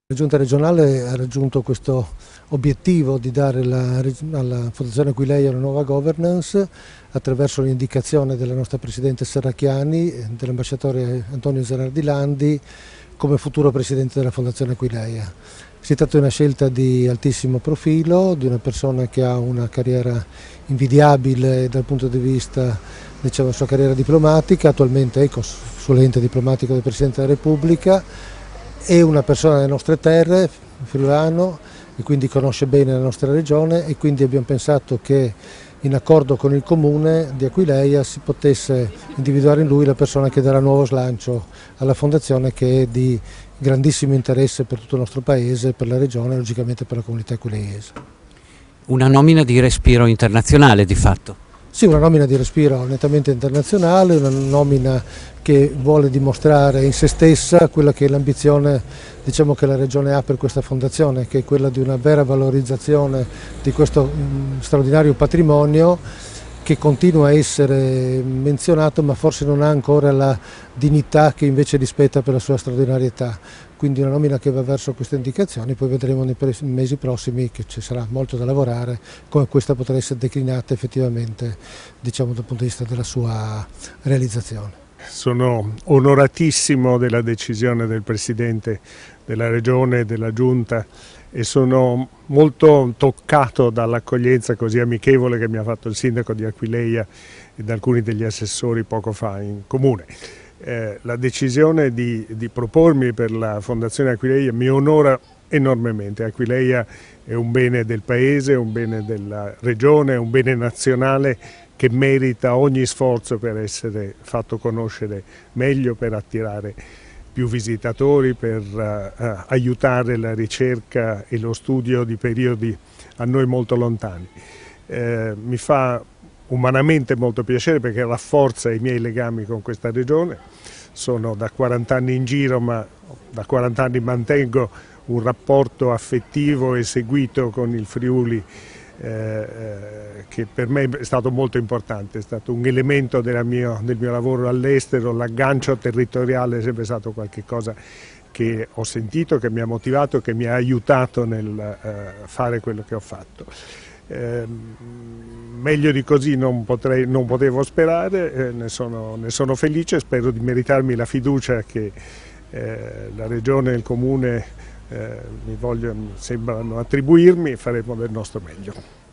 La Giunta regionale ha raggiunto questo obiettivo di dare alla Fondazione Aquileia una nuova governance attraverso l'indicazione della nostra Presidente Serracchiani e dell'ambasciatore Antonio Zerardi Landi come futuro Presidente della Fondazione Aquileia. Si tratta di una scelta di altissimo profilo, di una persona che ha una carriera invidiabile dal punto di vista della sua carriera diplomatica, attualmente è consulente diplomatico del Presidente della Repubblica. È una persona delle nostre terre, friulano, e quindi conosce bene la nostra regione, e quindi abbiamo pensato che in accordo con il comune di Aquileia si potesse individuare in lui la persona che darà nuovo slancio alla fondazione, che è di grandissimo interesse per tutto il nostro paese, per la regione e logicamente per la comunità aquileiese. Una nomina di respiro internazionale di fatto. Sì, una nomina di respiro nettamente internazionale, una nomina che vuole dimostrare in se stessa quella che è l'ambizione, diciamo, che la Regione ha per questa fondazione, che è quella di una vera valorizzazione di questo straordinario patrimonio che continua a essere menzionato, ma forse non ha ancora la dignità che invece rispetta per la sua straordinarietà. Quindi una nomina che va verso queste indicazioni, poi vedremo nei mesi prossimi, che ci sarà molto da lavorare, come questa potrà essere declinata effettivamente, diciamo, dal punto di vista della sua realizzazione. Sono onoratissimo della decisione del Presidente della Regione e della Giunta e sono molto toccato dall'accoglienza così amichevole che mi ha fatto il Sindaco di Aquileia ed alcuni degli assessori poco fa in comune. La decisione di propormi per la Fondazione Aquileia mi onora enormemente. Aquileia è un bene del Paese, un bene della Regione, un bene nazionale che merita ogni sforzo per essere fatto conoscere meglio, per attirare più visitatori, per aiutare la ricerca e lo studio di periodi a noi molto lontani. Mi fa umanamente molto piacere perché rafforza i miei legami con questa regione. Sono da 40 anni in giro, ma da 40 anni mantengo un rapporto affettivo e seguito con il Friuli che per me è stato molto importante, è stato un elemento del mio lavoro all'estero. L'aggancio territoriale è sempre stato qualcosa che ho sentito, che mi ha motivato, che mi ha aiutato nel fare quello che ho fatto. Meglio di così non potevo sperare, ne sono felice, spero di meritarmi la fiducia che la Regione e il Comune sembrano attribuirmi, e faremo del nostro meglio.